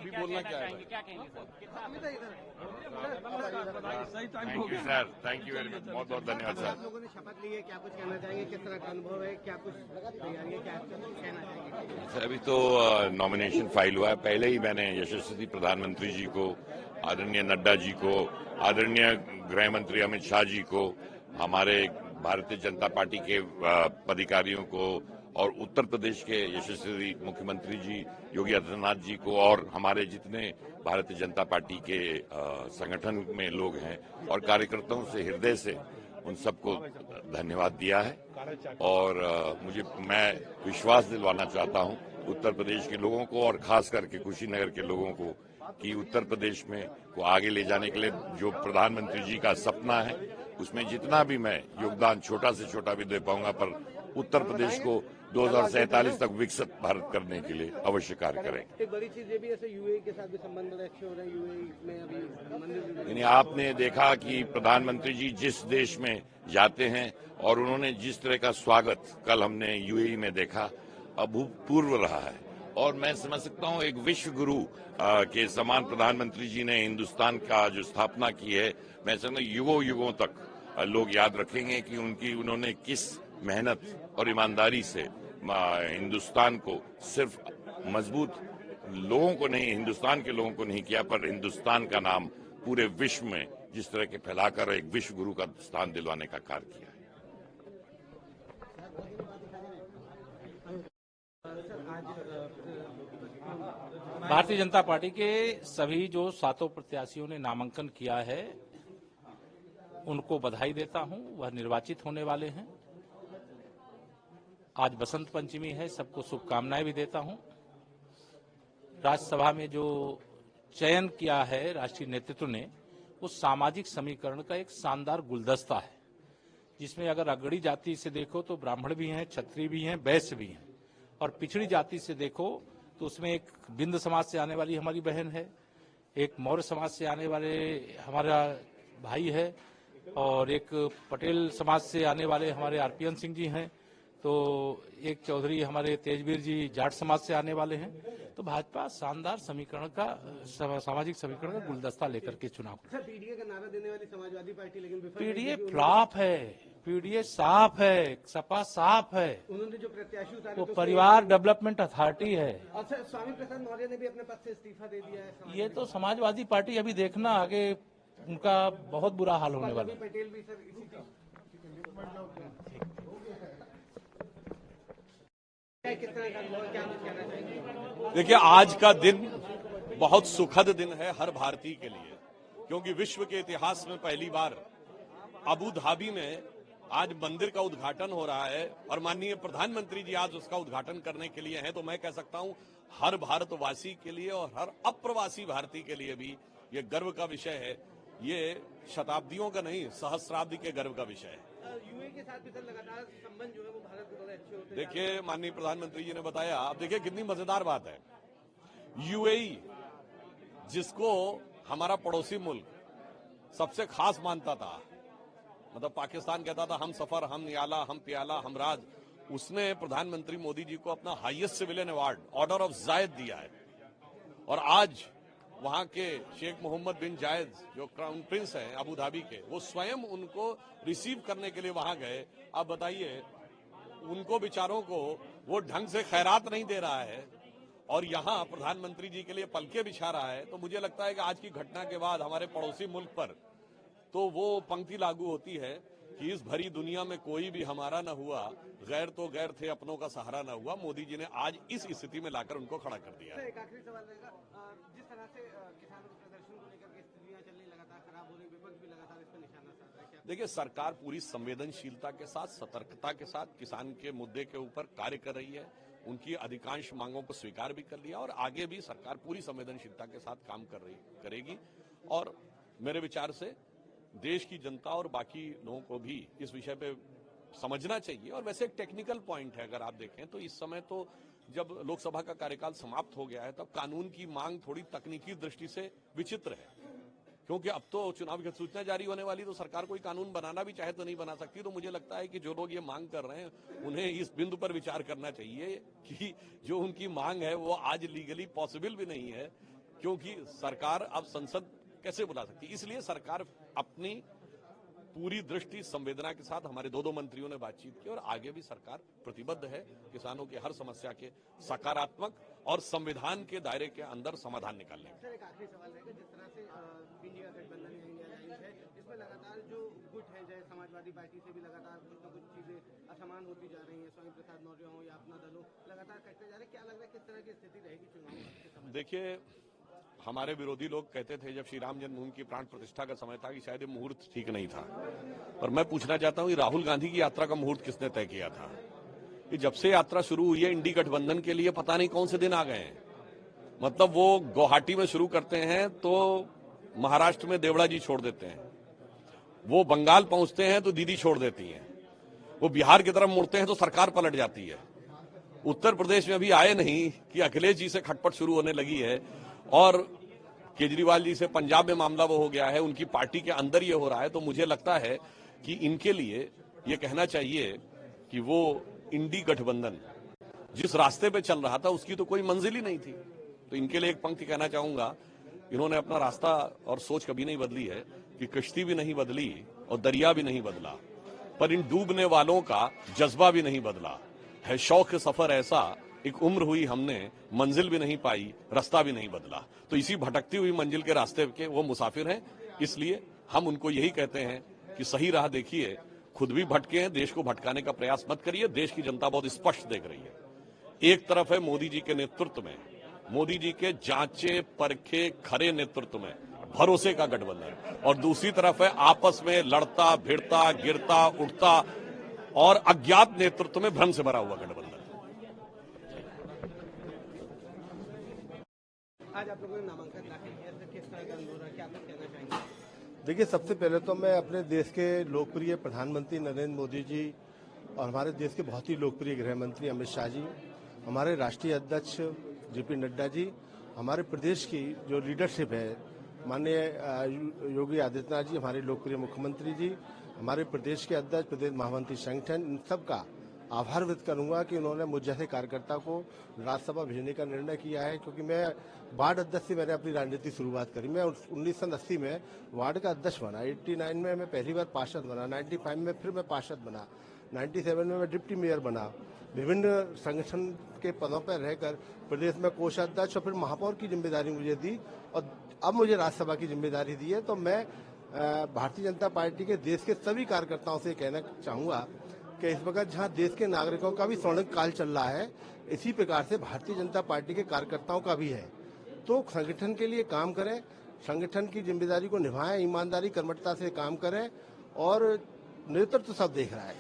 अभी बोलना क्या है? क्या कहेंगे thank you sir, thank you very much, बहुत बहुत धन्यवाद सर। आप लोगों ने शपथ ली है, क्या कुछ कहना चाहेंगे? किस तरह का अनुभव है? क्या कुछ तैयारी है? क्या कहना चाहेंगे? सर अभी तो नॉमिनेशन फाइल हुआ है। पहले ही मैंने यशस्वी प्रधानमंत्री जी को, आदरणीय नड्डा जी को, आदरणीय गृह मंत्री अमित शाह जी को, हमारे भारतीय जनता पार्टी के पदाधिकारियों को और उत्तर प्रदेश के यशस्वी मुख्यमंत्री जी योगी आदित्यनाथ जी को और हमारे जितने भारतीय जनता पार्टी के संगठन में लोग हैं और कार्यकर्ताओं से हृदय से उन सबको धन्यवाद दिया है। और मैं विश्वास दिलवाना चाहता हूं उत्तर प्रदेश के लोगों को और खास करके कुशीनगर के लोगों को कि उत्तर प्रदेश में को आगे ले जाने के लिए जो प्रधानमंत्री जी का सपना है उसमें जितना भी मैं योगदान छोटा से छोटा भी दे पाऊंगा, पर उत्तर प्रदेश को 2047 तक विकसित भारत करने के लिए अवश्य कार्य करेंगे। एक बड़ी चीज ये भी ऐसे यूएई के साथ भी संबंध बड़े अच्छे हो रहे हैं। यूएई में अभी मंदिर यानी आपने देखा कि प्रधानमंत्री जी जिस देश में जाते हैं और उन्होंने जिस तरह का स्वागत कल हमने यूएई में देखा, अभूतपूर्व रहा है। और मैं समझ सकता हूं एक विश्व गुरु के समान प्रधानमंत्री जी ने हिंदुस्तान का जो स्थापना की है, मैं समझता हूं युगों युगों तक लोग याद रखेंगे कि उन्होंने किस मेहनत और ईमानदारी से हिंदुस्तान को सिर्फ मजबूत लोगों को नहीं, हिंदुस्तान के लोगों को नहीं किया, पर हिंदुस्तान का नाम पूरे विश्व में जिस तरह के फैलाकर एक विश्व गुरु का स्थान दिलवाने का कार्य किया है। भारतीय जनता पार्टी के सभी जो 7 प्रत्याशियों ने नामांकन किया है उनको बधाई देता हूं। वह निर्वाचित होने वाले हैं। आज बसंत पंचमी है, सबको शुभकामनाएं भी देता हूं। राज्यसभा में जो चयन किया है राष्ट्रीय नेतृत्व ने, वो सामाजिक समीकरण का एक शानदार गुलदस्ता है, जिसमें अगर अगड़ी जाति से देखो तो ब्राह्मण भी हैं, क्षत्रिय भी हैं, वैश्य भी हैं, और पिछड़ी जाति से देखो तो उसमें एक बिंद समाज से आने वाली हमारी बहन है, एक मौर्य समाज से आने वाले हमारा भाई है, और एक पटेल समाज से आने वाले हमारे आरपीएन सिंह जी हैं, तो एक चौधरी हमारे तेजवीर जी जाट समाज से आने वाले हैं। तो भाजपा शानदार समीकरण का, सामाजिक समीकरण का गुलदस्ता लेकर के चुनाव। पीडीए का नारा देने वाली समाजवादी पार्टी लेकिन पीडीए फ्लॉप है, पीडीए साफ है, सपा साफ है। उन्होंने जो प्रत्याशी उतारे वो परिवार डेवलपमेंट अथॉरिटी है। अच्छा, स्वामी प्रसाद मौर्य ने भी अपने पद से इस्तीफा दे दिया है। ये तो समाजवादी पार्टी, अभी देखना आगे उनका बहुत बुरा हाल होने वाला है। पटेल भी सर इसी किस तरह का क्या कहना चाहेंगे? देखिए, आज का दिन बहुत सुखद दिन है हर भारतीय के लिए, क्योंकि विश्व के इतिहास में पहली बार अबू धाबी में आज मंदिर का उद्घाटन हो रहा है और माननीय प्रधानमंत्री जी आज उसका उद्घाटन करने के लिए हैं। तो मैं कह सकता हूं हर भारतवासी के लिए और हर अप्रवासी भारतीय के लिए भी ये गर्व का विषय है। ये शताब्दियों का नहीं, सहस्राब्दी के गर्व का विषय है। यूएई के साथ भी सर लगातार संबंध जो है वो भारत के बड़े अच्छे होते हैं। देखिए, माननीय प्रधानमंत्री जी ने बताया, आप देखिए कितनी मजेदार बात है। यूएई जिसको हमारा पड़ोसी मुल्क सबसे खास मानता था, मतलब पाकिस्तान कहता था हम सफर, हम नियाला, हम प्याला, हम राज, उसने प्रधानमंत्री मोदी जी को अपना highest civilian award order of Zayed दिया है। और आज वहां के शेख मोहम्मद बिन जायद जो क्राउन प्रिंस हैं अबू धाबी के, वो स्वयं उनको रिसीव करने के लिए वहां गए। आप बताइए, उनको बेचारों को वो ढंग से खैरात नहीं दे रहा है और यहाँ प्रधानमंत्री जी के लिए पलके बिछा रहा है। तो मुझे लगता है कि आज की घटना के बाद हमारे पड़ोसी मुल्क पर तो वो पंक्ति लागू होती है कि इस भरी दुनिया में कोई भी हमारा न हुआ, गैर तो गैर थे, अपनों का सहारा न हुआ। मोदी जी ने आज इस स्थिति में लाकर उनको खड़ा कर दिया है। एक आखिरी सवाल रहेगा, जिस तरह से किसानों के प्रदर्शन को लेकर के स्थितियां चल रही, लगातार खराब हो रही, विपक्ष भी लगातार इस पर निशाना साध रहा है, क्या? देखिए, सरकार पूरी संवेदनशीलता के साथ, सतर्कता के साथ किसान के मुद्दे के ऊपर कार्य कर रही है। उनकी अधिकांश मांगों को स्वीकार भी कर लिया और आगे भी सरकार पूरी संवेदनशीलता के साथ काम करेगी। और मेरे विचार से देश की जनता और बाकी लोगों को भी इस विषय पे समझना चाहिए। और वैसे एक टेक्निकल पॉइंट है, अगर आप देखें तो इस समय तो जब लोकसभा का कार्यकाल समाप्त हो गया है, तब कानून की मांग थोड़ी तकनीकी दृष्टि से विचित्र है, क्योंकि अब तो चुनाव की अधिसूचना जारी होने वाली, तो सरकार कोई कानून बनाना भी चाहे तो नहीं बना सकती। तो मुझे लगता है कि जो लोग ये मांग कर रहे हैं उन्हें इस बिंदु पर विचार करना चाहिए कि जो उनकी मांग है वो आज लीगली पॉसिबल भी नहीं है। क्योंकि सरकार अब संसद कैसे बुला सकती है। इसलिए सरकार अपनी पूरी दृष्टि संवेदना के साथ हमारे दो मंत्रियों ने बातचीत की और आगे भी सरकार प्रतिबद्ध है किसानों की हर समस्या के सकारात्मक और संविधान के दायरे के अंदर समाधान निकालने का। सर एक आखिरी सवाल रहेगा, जिस तरह से इंडिया गठबंधन या इंडिया अलायंस है, इसमें लगातार जो गुट है, जैसे समाजवादी पार्टी से भी लगातार कुछ न कुछ चीजें असमान होती जा रही है, स्वामी प्रसाद मौर्य हो या अपना दल हो, लगातार कटते जा रहे हैं। क्या लग रहा है किस तरह की स्थिति रहेगी चुनाव के समय? देखिए, हमारे विरोधी लोग कहते थे जब श्री राम जन्मभूमि की प्राण प्रतिष्ठा का समय था कि शायद ये मुहूर्त ठीक नहीं था, पर मैं पूछना चाहता हूं कि राहुल गांधी की यात्रा का मुहूर्त किसने तय किया था? कि जब से यात्रा शुरू हुई है इंडी गठबंधन के लिए पता नहीं कौन से दिन आ गए हैं। मतलब वो गुवाहाटी में शुरू करते हैं तो महाराष्ट्र में देवड़ा जी छोड़ देते हैं, वो बंगाल पहुंचते हैं तो दीदी छोड़ देती हैं, वो बिहार की तरफ मुड़ते हैं तो सरकार पलट जाती है। उत्तर प्रदेश में अभी आए नहीं कि अखिलेश जी से खटपट शुरू होने लगी है और केजरीवाल जी से पंजाब में मामला वो हो गया है, उनकी पार्टी के अंदर ये हो रहा है। तो मुझे लगता है कि इनके लिए ये कहना चाहिए कि वो इंडी गठबंधन जिस रास्ते पे चल रहा था उसकी तो कोई मंजिल ही नहीं थी। तो इनके लिए एक पंक्ति कहना चाहूंगा, इन्होंने अपना रास्ता और सोच कभी नहीं बदली है कि कश्ती भी नहीं बदली और दरिया भी नहीं बदला, पर इन डूबने वालों का जज्बा भी नहीं बदला है। शौक सफर ऐसा, एक उम्र हुई हमने, मंजिल भी नहीं पाई, रास्ता भी नहीं बदला। तो इसी भटकती हुई मंजिल के रास्ते के वो मुसाफिर हैं। इसलिए हम उनको यही कहते हैं कि सही राह देखिए, खुद भी भटके हैं, देश को भटकाने का प्रयास मत करिए। देश की जनता बहुत स्पष्ट देख रही है। एक तरफ है मोदी जी के नेतृत्व में, मोदी जी के जांचे परखे खरे नेतृत्व में भरोसे का गठबंधन, और दूसरी तरफ है आपस में लड़ता भिड़ता गिरता उठता और अज्ञात नेतृत्व में भ्रम से भरा हुआ गठबंधन। आज आप लोगों ने नामांकन दाखिल किया, तो किस तरह का अनुभव रहा, क्या आप कहना चाहेंगे? देखिए, सबसे पहले तो मैं अपने देश के लोकप्रिय प्रधानमंत्री नरेंद्र मोदी जी और हमारे देश के बहुत ही लोकप्रिय गृह मंत्री अमित शाह जी, हमारे राष्ट्रीय अध्यक्ष जेपी नड्डा जी, हमारे प्रदेश की जो लीडरशिप है माननीय योगी आदित्यनाथ जी, हमारे लोकप्रिय मुख्यमंत्री जी, हमारे प्रदेश के अध्यक्ष, प्रदेश महामंत्री संगठन, इन सबका आभार व्यक्त करूंगा कि उन्होंने मुझ जैसे कार्यकर्ता को राज्यसभा भेजने का निर्णय किया है। क्योंकि मैं वार्ड अध्यक्ष से मैंने अपनी राजनीति शुरुआत करी। मैं 1980 में वार्ड का अध्यक्ष बना, 89 में मैं पहली बार पार्षद बना, 95 में फिर मैं पार्षद बना, 97 में मैं डिप्टी मेयर बना, विभिन्न संगठन के पदों पर रहकर प्रदेश में कोषाध्यक्ष और फिर महापौर की जिम्मेदारी मुझे दी और अब मुझे राज्यसभा की जिम्मेदारी दी है। तो मैं भारतीय जनता पार्टी के देश के सभी कार्यकर्ताओं से कहना चाहूंगा कि इस वक्त जहां देश के नागरिकों का भी स्वर्णिम काल चल रहा है, इसी प्रकार से भारतीय जनता पार्टी के कार्यकर्ताओं का भी है। तो संगठन के लिए काम करें, संगठन की जिम्मेदारी को निभाएं, ईमानदारी कर्मठता से काम करें और नेतृत्व सब देख रहा है।